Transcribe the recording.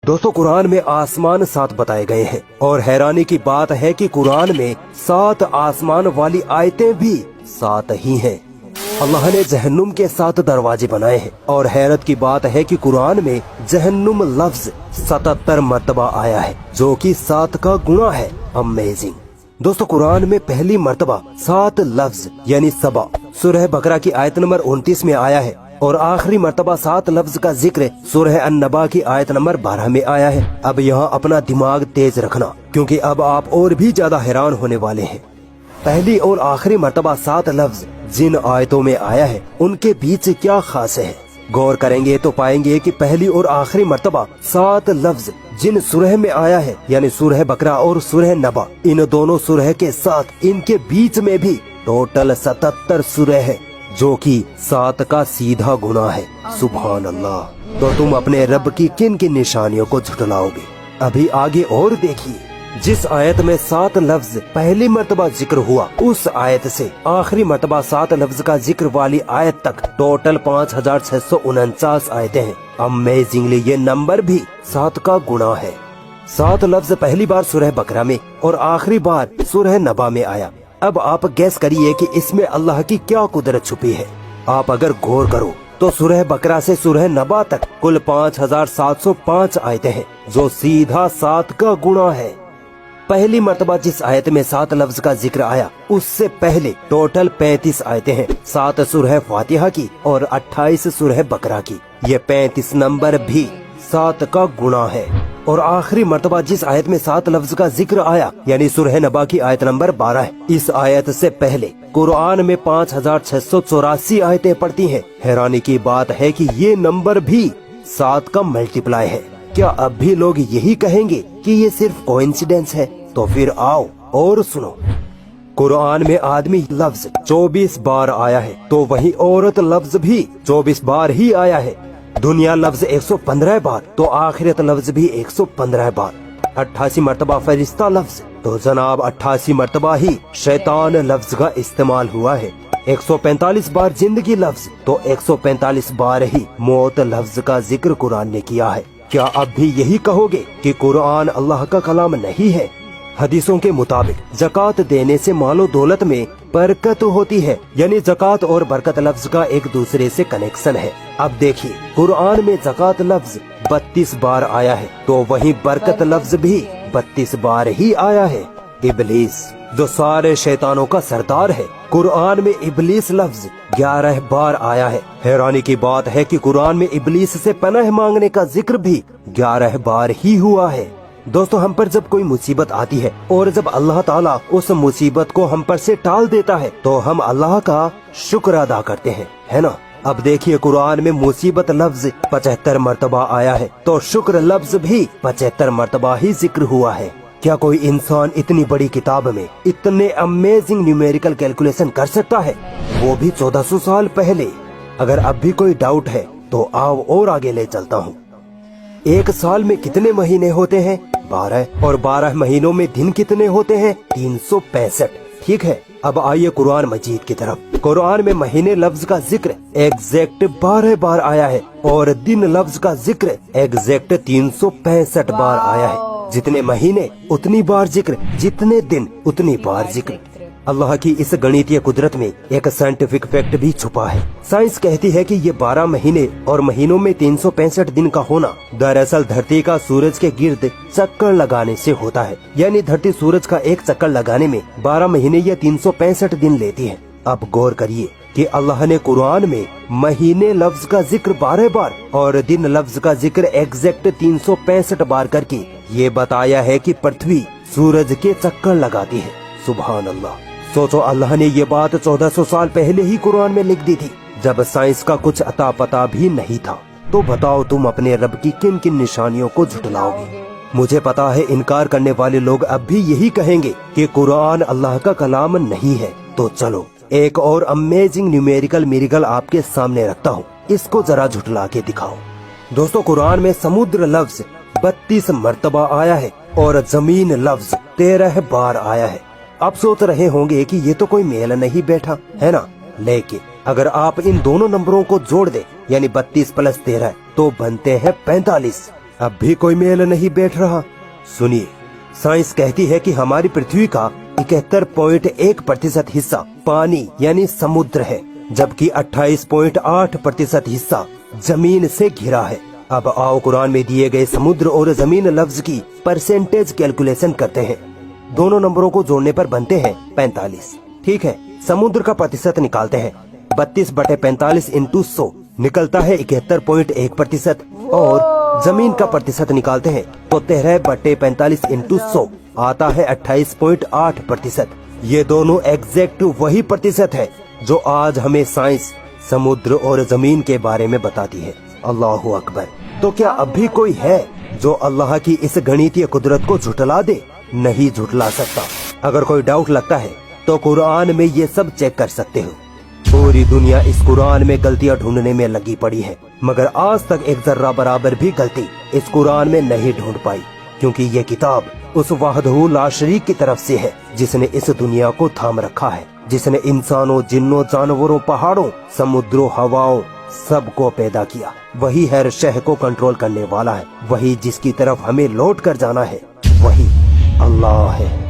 दोस्तों कुरान में आसमान 7 बताए गए हैं और हैरानी की बात है कि कुरान में 7 आसमान वाली आयतें भी 7 ही हैं। अल्लाह ने जहन्नुम के 7 दरवाजे बनाए हैं और हैरत की बात है कि कुरान में जहन्नुम लफ्ज 77 मर्तबा आया है, जो कि 7 का गुणा है। अमेजिंग। दोस्तों कुरान में पहली मर्तबा 7 लफ्ज यानी सबा सूरह बकरा की आयत नंबर 29 में आया है और आखिरी मर्तबा 7 लफ्ज का जिक्र सूरह अन-नबा की आयत नंबर 12 में आया है। अब यहाँ अपना दिमाग तेज रखना, क्योंकि अब आप और भी ज्यादा हैरान होने वाले हैं। पहली और आखिरी मर्तबा 7 लफ्ज जिन आयतों में आया है उनके बीच क्या खास है। गौर करेंगे तो पाएंगे कि पहली और आखिरी मर्तबा 7 लफ्ज जिन सूरह में आया है यानी सूरह बकरा और सूरह नबा, इन दोनों सूरह के साथ इनके बीच में भी टोटल 77 सूरह है, जो कि 7 का सीधा गुना है। सुभान अल्लाह। तो तुम अपने रब की किन किन निशानियों को झुठलाओगे? अभी आगे और देखिए। जिस आयत में 7 लफ्ज पहली मर्तबा जिक्र हुआ, उस आयत से आखिरी मर्तबा 7 लफ्ज का जिक्र वाली आयत तक टोटल 5649 आयतें हैं। अमेजिंगली ये नंबर भी 7 का गुणा है। 7 लफ्ज पहली बार सूरह बकरा में और आखिरी बार सूरह नबा में आया। अब आप गैस करिए कि इसमें अल्लाह की क्या कुदरत छुपी है। आप अगर गौर करो तो सूरह बकरा से सूरह नबा तक कुल 5705 आयतें हैं, जो सीधा 7 का गुणा है। पहली मर्तबा जिस आयत में 7 लफ्ज का जिक्र आया, उससे पहले टोटल 35 आयतें हैं, 7 सूरह फातिहा की और 28 सूरह बकरा की। ये 35 नंबर भी 7 का गुणा है। और आखिरी मर्तबा जिस आयत में 7 लफ्ज का जिक्र आया यानी सूरह नबा की आयत नंबर 12 है। इस आयत से पहले कुरान में 5684 आयतें पढ़ती हैं। हैरानी की बात है कि ये नंबर भी 7 का मल्टीप्लाई है। क्या अब भी लोग यही कहेंगे कि ये सिर्फ कोइंसिडेंस है? तो फिर आओ और सुनो। कुरान में आदमी लफ्ज 24 बार आया है, तो वहीं औरत लफ्ज भी 24 बार ही आया है। दुनिया लफ्ज 115 बार, तो आखिरत लफ्ज भी 115 बार। 88 मर्तबा फरिश्ता लफ्ज, तो जनाब 88 मर्तबा ही शैतान लफ्ज का इस्तेमाल हुआ है। 145 बार जिंदगी लफ्ज, तो 145 बार ही मौत लफ्ज का जिक्र कुरान ने किया है। क्या अब भी यही कहोगे कि कुरान अल्लाह का कलाम नहीं है? हदीसों के मुताबिक ज़कात देने से मालो दौलत में बरकत होती है, यानी ज़कात और बरकत लफ्ज का एक दूसरे से कनेक्शन है। अब देखिए कुरान में ज़कात लफ्ज 32 बार आया है, तो वहीं बरकत लफ्ज भी 32 बार ही आया है। इबलीस जो सारे शैतानों का सरदार है, कुरान में इबलीस लफ्ज 11 बार आया है। हैरानी की बात है कि कुरान में इबलीस से पनाह मांगने का जिक्र भी 11 बार ही हुआ है। दोस्तों हम पर जब कोई मुसीबत आती है और जब अल्लाह ताला उस मुसीबत को हम पर से टाल देता है, तो हम अल्लाह का शुक्र अदा करते हैं, है ना? अब देखिए कुरान में मुसीबत लफ्ज 75 मर्तबा आया है, तो शुक्र लफ्ज भी 75 मर्तबा ही जिक्र हुआ है। क्या कोई इंसान इतनी बड़ी किताब में इतने अमेजिंग न्यूमेरिकल कैलकुलेशन कर सकता है, वो भी 1400 साल पहले? अगर अब भी कोई डाउट है तो आओ और आगे ले चलता हूँ। एक साल में कितने महीने होते हैं? 12। और 12 महीनों में दिन कितने होते हैं? 365। ठीक है, अब आइए कुरान मजीद की तरफ। कुरान में महीने लफ्ज का जिक्र एग्जैक्ट 12 बार आया है और दिन लफ्ज का जिक्र एग्जैक्ट 365 बार आया है। जितने महीने उतनी बार जिक्र, जितने दिन उतनी बार जिक्र। अल्लाह की इस गणितीय कुदरत में एक साइंटिफिक फैक्ट भी छुपा है। साइंस कहती है कि ये 12 महीने और महीनों में 365 दिन का होना दरअसल धरती का सूरज के गिर्द चक्कर लगाने से होता है। यानी धरती सूरज का एक चक्कर लगाने में 12 महीने या 365 दिन लेती है। अब गौर करिए कि अल्लाह ने कुरान में महीने लफ्ज का जिक्र 12 बार और दिन लफ्ज का जिक्र एग्जैक्ट 365 बार करके ये बताया है कि पृथ्वी सूरज के चक्कर लगाती है। सुभान अल्लाह। सोचो अल्लाह ने ये बात 1400 साल पहले ही कुरान में लिख दी थी, जब साइंस का कुछ अता पता भी नहीं था। तो बताओ तुम अपने रब की किन किन निशानियों को झुठलाओगे? मुझे पता है इनकार करने वाले लोग अब भी यही कहेंगे कि कुरान अल्लाह का कलाम नहीं है। तो चलो एक और अमेजिंग न्यूमेरिकल मिरेकल आपके सामने रखता हूँ, इसको जरा झुठला के दिखाओ। दोस्तों कुरान में समुद्र लफ्ज 32 मर्तबा आया है और जमीन लफ्ज 13 बार आया है। आप सोच रहे होंगे कि ये तो कोई मेल नहीं बैठा, है ना? लेकिन अगर आप इन दोनों नंबरों को जोड़ दे यानी 32 + 13 तो बनते हैं 45। अब भी कोई मेल नहीं बैठ रहा। सुनिए, साइंस कहती है कि हमारी पृथ्वी का 71.1% हिस्सा पानी यानी समुद्र है, जबकि 28.8% हिस्सा जमीन से घिरा है। अब आओ कुरान में दिए गए समुद्र और जमीन लफ्ज की परसेंटेज कैलकुलेशन करते हैं। दोनों नंबरों को जोड़ने पर बनते हैं 45। ठीक है, समुद्र का प्रतिशत निकालते हैं। 32/45 इंटू 100 निकलता है 71.1%, और जमीन का प्रतिशत निकालते हैं तो 13/45 इंटू 100 आता है 28.8%। ये दोनों एग्जैक्ट वही प्रतिशत है जो आज हमें साइंस समुद्र और जमीन के बारे में बताती है। अल्लाहु अकबर। तो क्या अब भी कोई है जो अल्लाह की इस गणितीय कुदरत को झुठला दे? नहीं झुठला सकता। अगर कोई डाउट लगता है तो कुरान में ये सब चेक कर सकते हो। पूरी दुनिया इस कुरान में गलतियां ढूंढने में लगी पड़ी है, मगर आज तक एक जर्रा बराबर भी गलती इस कुरान में नहीं ढूंढ पाई, क्योंकि ये किताब उस वाहदहू ला शरीक की तरफ से है जिसने इस दुनिया को थाम रखा है, जिसने इंसानों, जिन्नों, जानवरों, पहाड़ों, समुद्रों, हवाओं सबको पैदा किया। वही हर शह को कंट्रोल करने वाला है। वही जिसकी तरफ हमें लौट कर जाना है, वही अल्लाह है।